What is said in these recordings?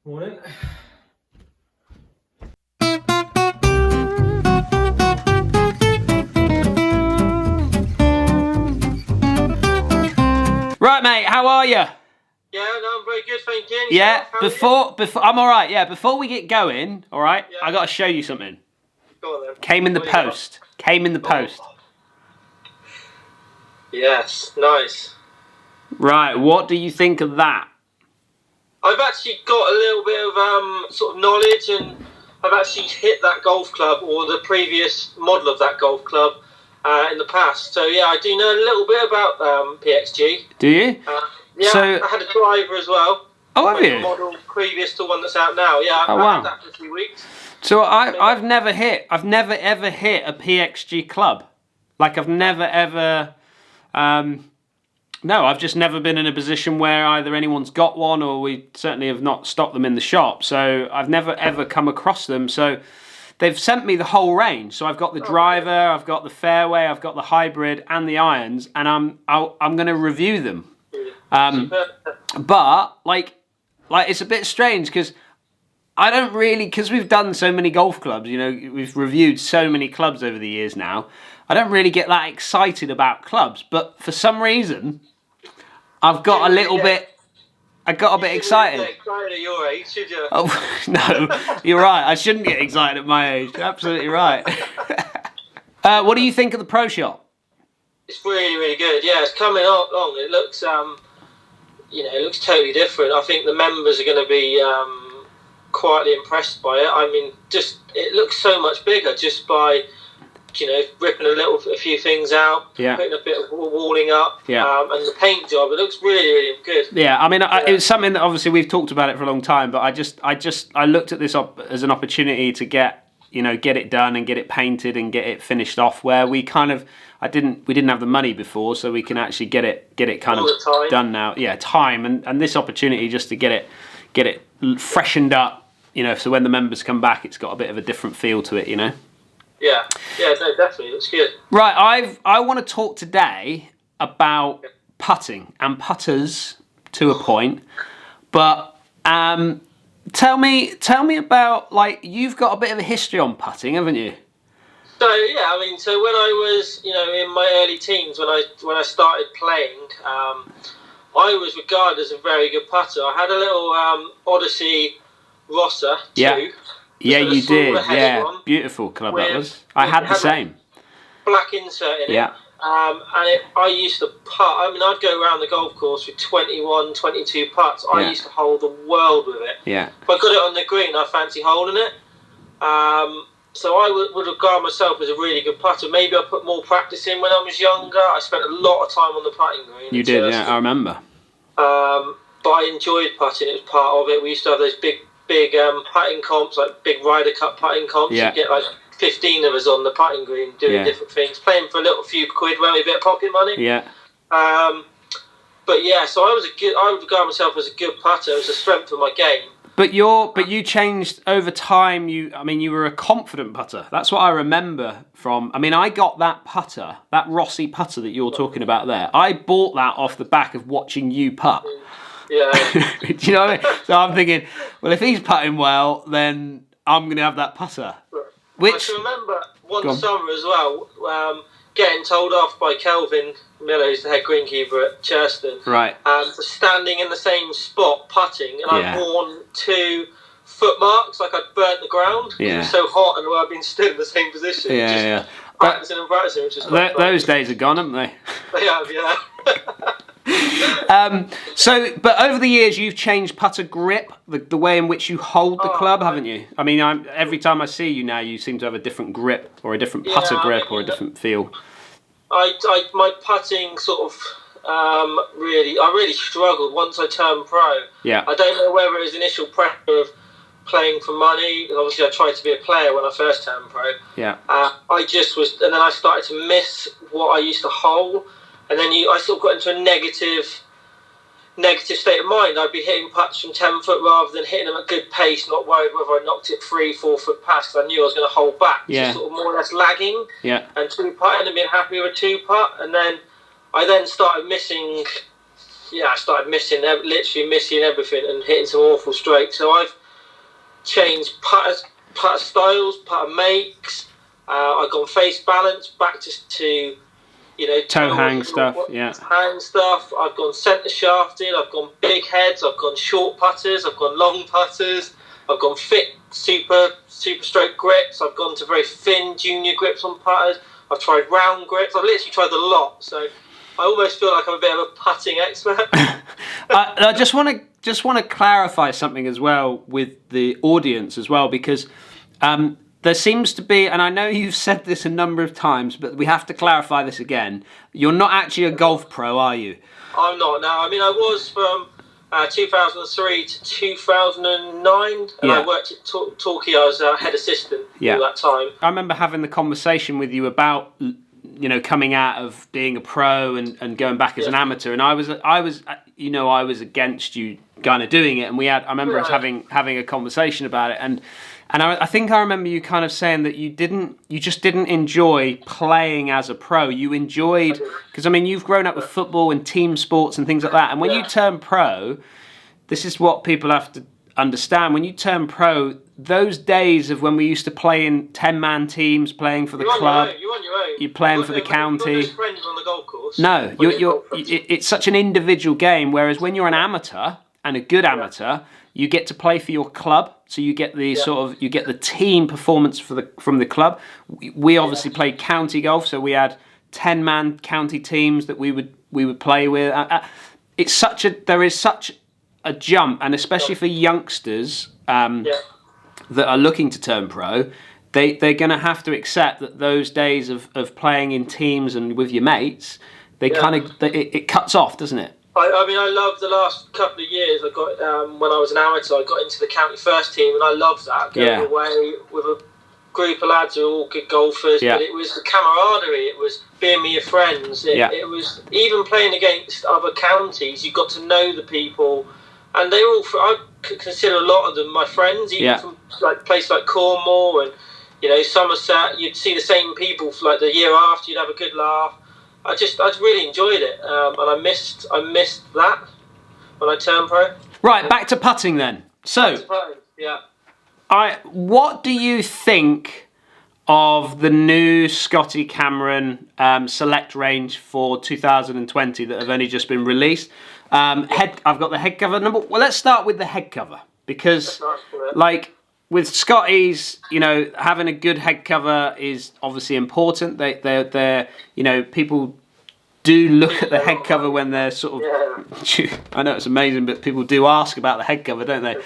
Morning. Right, mate, how are you? Yeah, no, I'm very good, thank you. Yeah, before I'm all right. Yeah, before we get going, all right, Yeah. I got to show you something. Go on then. Came in the What do you got? post. Came in the post. Yes, nice. Right, what do you think of that? I've actually got a little bit of sort of knowledge, and I've actually hit that golf club or the previous model of that golf club in the past. So yeah, I do know a little bit about PXG. Do you? Yeah, So- I had a driver as well. Oh, have Like you? the model previous to one that's out now. Yeah, Oh, I've wow. had that for a few weeks. So I've never ever hit a PXG club. Like I've never ever, no, I've just never been in a position where either anyone's got one or we certainly have not stocked them in the shop. So I've never ever come across them. So they've sent me the whole range. So I've got the driver, I've got the fairway, I've got the hybrid and the irons, and I'm going to review them. But like it's a bit strange because I don't really, because we've done so many golf clubs, you know, we've reviewed so many clubs over the years now, I don't really get that excited about clubs, but for some reason, I've got a little bit, I got a bit excited. You shouldn't get excited at your age, should you? Oh, no, you're right, I shouldn't get excited at my age, you're absolutely right. What do you think of the Pro Shot? It's really, really good. Yeah, it's coming along. It looks, it looks totally different. I think the members are going to be quietly impressed by it. I mean, just it looks so much bigger just by, ripping a few things out, Yeah. putting a bit of walling up, Yeah. and the paint job. It looks really, really good. Yeah, I mean, it was something that obviously we've talked about it for a long time, but I looked at this as an opportunity to get it done and get it painted and get it finished off. Where we kind of, we didn't have the money before, so we can actually get it kind All of the time. done now. Yeah, time and this opportunity just to get it freshened up. So when the members come back, it's got a bit of a different feel to it. Yeah, no, definitely, it looks good. Right, I want to talk today about putting and putters to a point, but tell me about, like, you've got a bit of a history on putting, haven't you? So yeah, I mean, so when I was, in my early teens, when I started playing, I was regarded as a very good putter. I had a little Odyssey Rosser 2. Yeah. Yeah, With a you did. silver headed Yeah, one beautiful club that with- was. I had the had same. black insert in Yeah. it. I used to putt. I mean, I'd go around the golf course with 21, 22 putts. I Yeah. used to hold the world with it. Yeah. If I got it on the green, I fancy holding it. So I would regard myself as a really good putter. Maybe I put more practice in when I was younger. I spent a lot of time on the putting green. You did, yeah, I remember. But I enjoyed putting. It was part of it. We used to have those big putting comps, like big Ryder Cup putting comps. Yeah. You get like 15 of us on the putting green doing Yeah. different things, playing for a little few quid, weren't we? A bit of pocket money. Yeah. But yeah, so I would regard myself as a good putter. It was a strength of my game. But you changed over time. You were a confident putter. That's what I remember from. I mean, I got that putter, that Rossi putter that you're talking about there. I bought that off the back of watching you putt. Yeah. Do you know what I mean? So I'm thinking, well, if he's putting well, then I'm going to have that putter. I Which, can remember Go one on. summer as well, getting told off by Kelvin Miller, who's the head greenkeeper at Churston, right? for standing in the same spot putting, and Yeah. I'd worn 2 foot marks, like I'd burnt the ground. Yeah. It was so hot, and I'd been stood in the same position. Yeah, just yeah. But practicing and practicing, which is quite fun. those days are gone, haven't they? They have, yeah. But over the years, you've changed putter grip, the way in which you hold the club, haven't you? I mean, every time I see you now, you seem to have a different grip or a different putter Yeah, grip or a different feel. My putting sort of I really struggled once I turned pro. Yeah. I don't know whether it was initial pressure of playing for money. Obviously, I tried to be a player when I first turned pro. Yeah. I just was, and then I started to miss what I used to hold, and then I sort of got into a negative state of mind. I'd be hitting putts from 10 foot rather than hitting them at good pace, not worried whether I knocked it 3-4 foot past, because I knew I was going to hold back. Yeah. Just sort of more or less lagging. Yeah. And 2 putting and being happy with a 2 putt, and then I started missing I started literally missing everything and hitting some awful strokes. So I've changed putter styles, putter makes. I've gone face balance back to toe hang stuff. Hang stuff. I've gone centre shafted. I've gone big heads. I've gone short putters. I've gone long putters. I've gone thick super stroke grips. I've gone to very thin junior grips on putters. I've tried round grips. I've literally tried a lot. So I almost feel like I'm a bit of a putting expert. I just want to clarify something as well with the audience as well, because there seems to be, and I know you've said this a number of times, but we have to clarify this again. You're not actually a golf pro, are you? I'm not now. I mean, I was from 2003 to 2009, and I worked at Torquay. I was head assistant all that time. I remember having the conversation with you about coming out of being a pro and going back as an amateur, and I was against you kind of doing it, and I remember us having a conversation about it, and I think I remember you kind of saying that you just didn't enjoy playing as a pro. You enjoyed, because I mean, you've grown up with football and team sports and things like that, and when you turn pro, this is what people have to understand. When you turn pro, those days of when we used to play in 10-man teams, playing for the club, you're on your own. You're playing for the county. You're not friends on the golf course. No, it's such an individual game. Whereas when you're an amateur and a good amateur, you get to play for your club. So you get the you get the team performance from the club. We obviously played county golf, so we had 10-man county teams that we would play with. There is such a jump, and especially for youngsters that are looking to turn pro, they're going to have to accept that those days of playing in teams and with your mates, it cuts off, doesn't it? I mean, I love the last couple of years. I got when I was an amateur, I got into the county first team, and I loved that going away with a group of lads who are all good golfers. But it was the camaraderie. It was being with your friends. It was even playing against other counties. You got to know the people, and they were all. I could consider a lot of them my friends, even from places like Cornwall and Somerset. You'd see the same people for like the year after. You'd have a good laugh. I really enjoyed it, and I missed that when I turned pro. Right, back to putting then. So, what do you think of the new Scotty Cameron Select range for 2020 that have only just been released? I've got the head cover number. Well, let's start with the head cover, because with Scotties, having a good head cover is obviously important. They're people do look at the head cover when they're sort of. I know it's amazing, but people do ask about the head cover, don't they?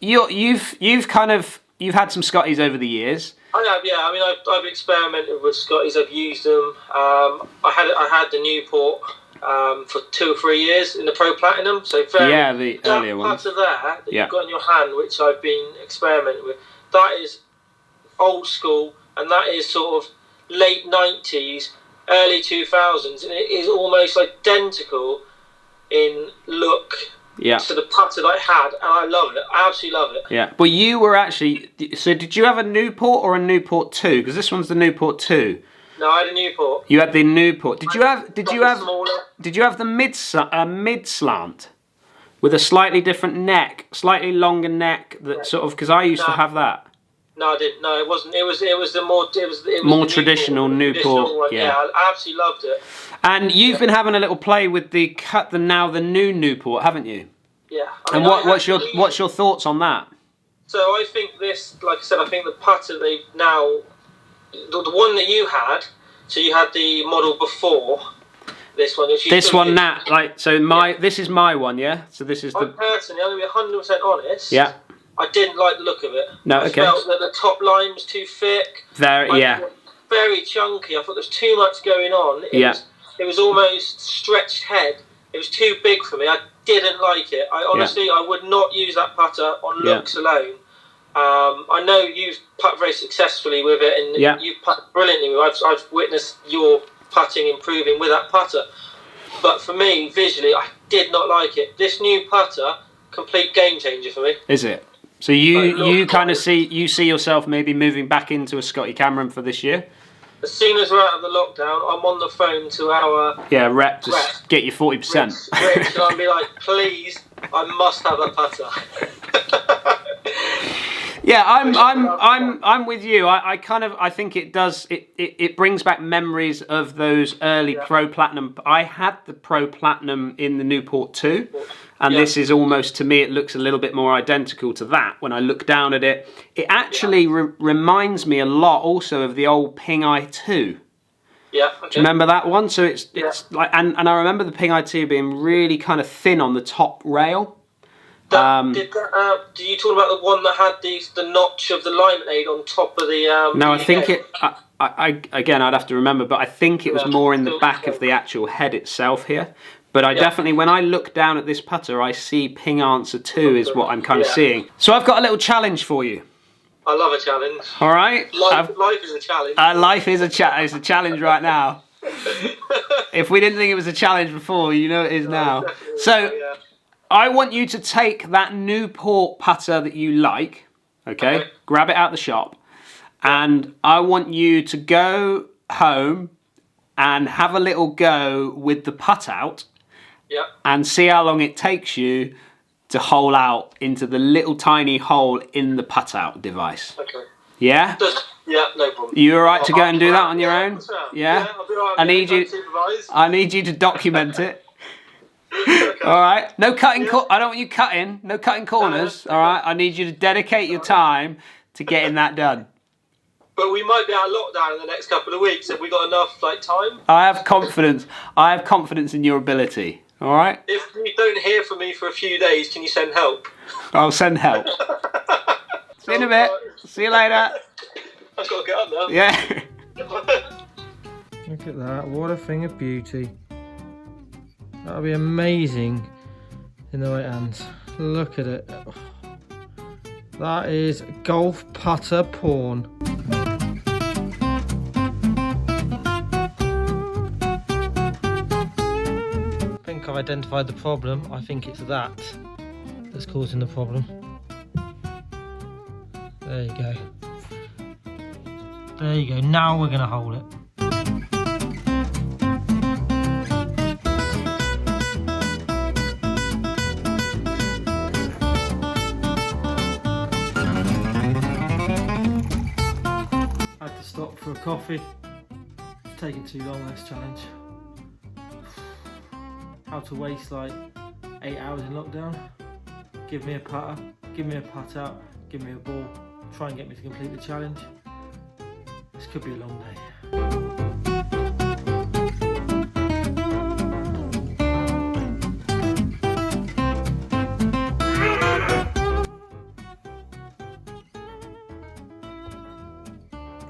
You've had some Scotties over the years. I have, yeah. I mean, I've experimented with Scotties. I've used them. I had the Newport for 2 or 3 years in the Pro Platinum. So the earlier ones. Part of that you've got in your hand, which I've been experimenting with, that is old school, and that is sort of late 90s, early 2000s, and it is almost identical in look to the putter that I had, and I love it. I absolutely love it. Yeah, but you were actually. So did you have a Newport or a Newport 2? Because this one's the Newport 2. No, I had a Newport. You had the Newport. Did you have the mid slant with a slightly different neck, slightly longer neck? That sort of, because I used to have that. No, I didn't. No, it wasn't. It was the more traditional Newport. One. Yeah, I absolutely loved it. And you've been having a little play with the new Newport, haven't you? Yeah. What's your thoughts on that? So I think this, like I said, I think the putter they've now. The one that you had, so you had the model before this one. This is my one, yeah. So this is personally, I'm gonna be 100% honest. Yeah. I didn't like the look of it. No, I felt that the top line was too thick. Very chunky. I thought there was too much going on. It was almost stretched head. It was too big for me. I didn't like it. I would not use that putter on looks alone. I know you've put very successfully with it, and you've put brilliantly with it. I've witnessed your putting improving with that putter. But for me, visually, I did not like it. This new putter, complete game changer for me. Is it? So you kind of see yourself maybe moving back into a Scotty Cameron for this year? as soon as we're out of the lockdown, I'm on the phone to our rep to get you 40%. Rich, and I'll be like, please, I must have that putter. Yeah, I'm with you. I think it does. It brings back memories of those early Pro Platinum. I had the Pro Platinum in the Newport 2, and this is almost, to me, it looks a little bit more identical to that. When I look down at it, it actually reminds me a lot also of the old Ping I2. Yeah. Do you remember that one? So it's like, and I remember the Ping I2 being really kind of thin on the top rail. Do you talk about the one that had the notch of the lemonade on top of the? No, I think it. Again, I'd have to remember, but I think it was more in the back of the actual head itself here. But I definitely, when I look down at this putter, I see Ping Answer 2 is what I'm kind of seeing. So I've got a little challenge for you. I love a challenge. All right. Life is a challenge. Life is it's a challenge right now. If we didn't think it was a challenge before, you know it is now. So. Yeah. I want you to take that Newport putter that you like, okay? Grab it out the shop, and I want you to go home and have a little go with the putt out, and see how long it takes you to hole out into the little tiny hole in the putt out device. Okay. Yeah? Yeah, no problem. You all right to go and do that on your own? Yeah? I'll be right. I need you to document it. Okay. All right, no cutting. I don't want you cutting. No cutting corners. All right, I need you to dedicate your time to getting that done. But we might be out of lockdown in the next couple of weeks. Have we got enough time? I have confidence. I have confidence in your ability. All right. If you don't hear from me for a few days, can you send help? I'll send help. See you in a bit. See you later. I've got to get up now. Yeah. Look at that! What a thing of beauty. That'll be amazing in the right hands. Look at it. That is golf putter porn. I think I've identified the problem. I think it's that that's causing the problem. There you go. There you go. Now we're going to hold it. For a coffee. It's taking too long, this challenge. How to waste like 8 hours in lockdown. Give me a putter, give me a putt out, give me a ball, try and get me to complete the challenge. This could be a long day.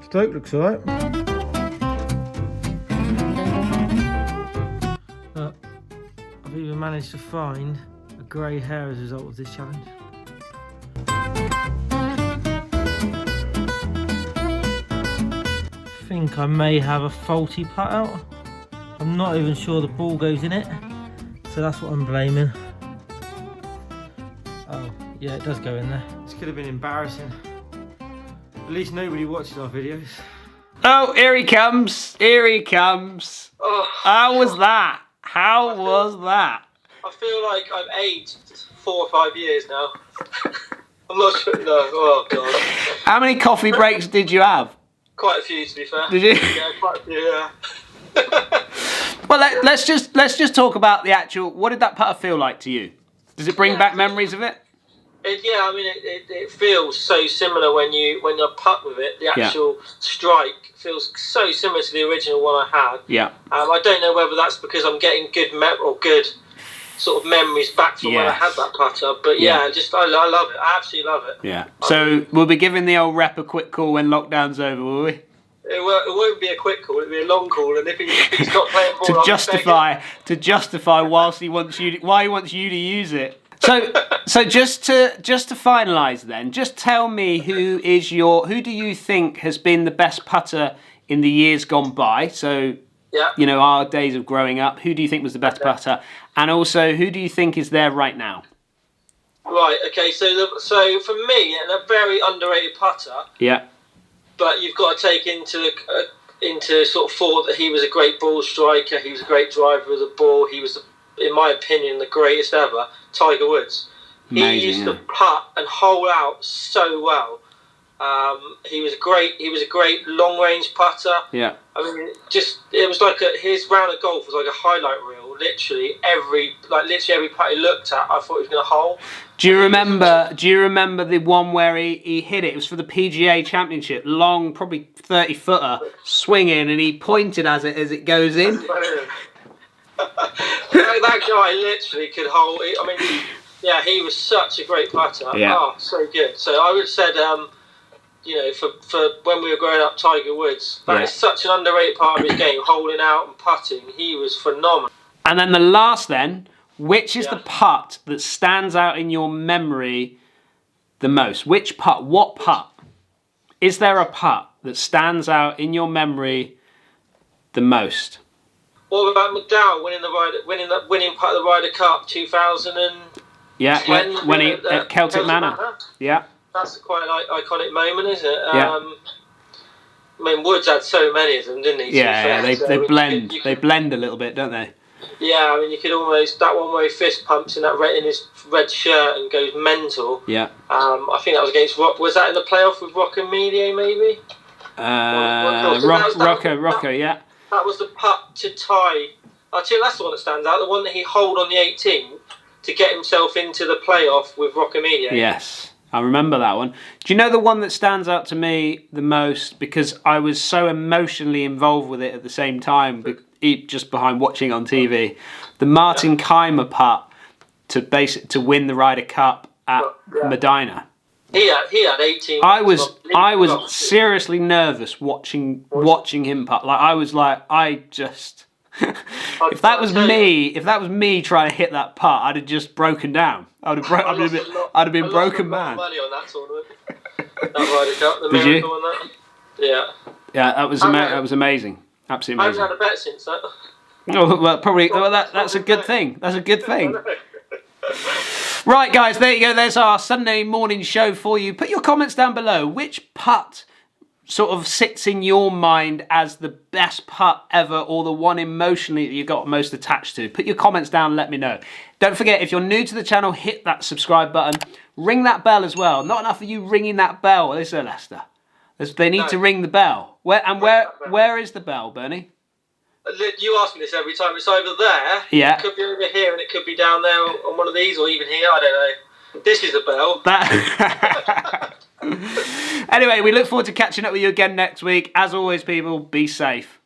Stroke looks alright. I've even managed to find a grey hair as a result of this challenge. I think I may have a faulty putt out. I'm not even sure the ball goes in it, so that's what I'm blaming. Oh, yeah, it does go in there. This could have been embarrassing. At least nobody watches our videos. Oh, here he comes. Here he comes. Oh. How was that? How was that? I feel like I've aged 4 or 5 years now. I'm not sure. No. Oh, God. How many coffee breaks did you have? Quite a few, to be fair. Did you? Yeah, quite a few, yeah. Well, let's just talk about the actual. What did that putter feel like to you? Does it bring back memories of it? Yeah, I mean, it feels so similar when you putt with it. The actual strike feels so similar to the original one I had. Yeah. I don't know whether that's because I'm getting good sort of memories back from when I had that putter. But I love it. I absolutely love it. Yeah. So we'll be giving the old rep a quick call when lockdown's over, will we? It won't be a quick call. It'll be a long call. And if he's not playing ball, to justify why he wants you to use it. So just to finalise then, just tell me who do you think has been the best putter in the years gone by? So you know, our days of growing up. Who do you think was the best putter? And also, who do you think is there right now? Right. Okay. So for me, and a very underrated putter. Yeah. But you've got to take into into sort of thought that he was a great ball striker. He was a great driver of the ball. He was, in my opinion, the greatest ever. Tiger Woods. Amazing, He used to putt and hole out so well. He was a great long range putter. Yeah. I mean, it was like his round of golf was like a highlight reel. Literally every putt he looked at, I thought he was going to hole. Do you remember the one where he hit it? It was for the PGA Championship, long, probably 30-footer, swinging, and he pointed as it goes in. That guy literally could hole. I mean, yeah, he was such a great putter. Yeah. Oh, so good. So I would have said, for when we were growing up, Tiger Woods, that is such an underrated part of his game, holding out and putting. He was phenomenal. And then the last which is the putt that stands out in your memory the most? Which putt? What putt? Is there a putt that stands out in your memory the most? What about McDowell winning putt of the Ryder Cup 2010? Yeah, when he at Celtic Manor. Yeah. That's quite an iconic moment, isn't it? Yeah. I mean, Woods had so many of them, didn't he? Yeah, they blend. They blend a little bit, don't they? Yeah, I mean, you could almost, that one where he fist pumps in his red shirt and goes mental. Yeah. I think that was against was that in the playoff with Rocco Media, maybe? Rocco, yeah. That was the putt to tie. Actually, that's the one that stands out. The one that he holed on the 18th to get himself into the playoff with Rocco Media. Yes. I remember that one. Do you know the one that stands out to me the most, because I was so emotionally involved with it at the same time, just behind watching on TV? The Martin Keimer putt to win the Ryder Cup at Medina. He had 18. I was seriously nervous watching him putt. If that was me trying to hit that putt, I'd have just broken down. I'd have been broken man. Money on that tournament. That Ryder Cup, the Did miracle you? on that. Yeah. Yeah, that was amazing. Absolutely amazing. I haven't had a bet since that. Oh, well, probably. Well, that's a good thing. That's a good thing. Right, guys, there you go. There's our Sunday morning show for you. Put your comments down below. Which putt sort of sits in your mind as the best putt ever, or the one emotionally that you got most attached to? Put your comments down and let me know. Don't forget, if you're new to the channel, hit that subscribe button. Ring that bell as well. Not enough of you ringing that bell, is there, Lester? They need to ring the bell. Where is the bell, Bernie? You ask me this every time. It's over there. Yeah. It could be over here, and it could be down there on one of these, or even here. I don't know. This is the bell. Anyway, we look forward to catching up with you again next week. As always, people, be safe.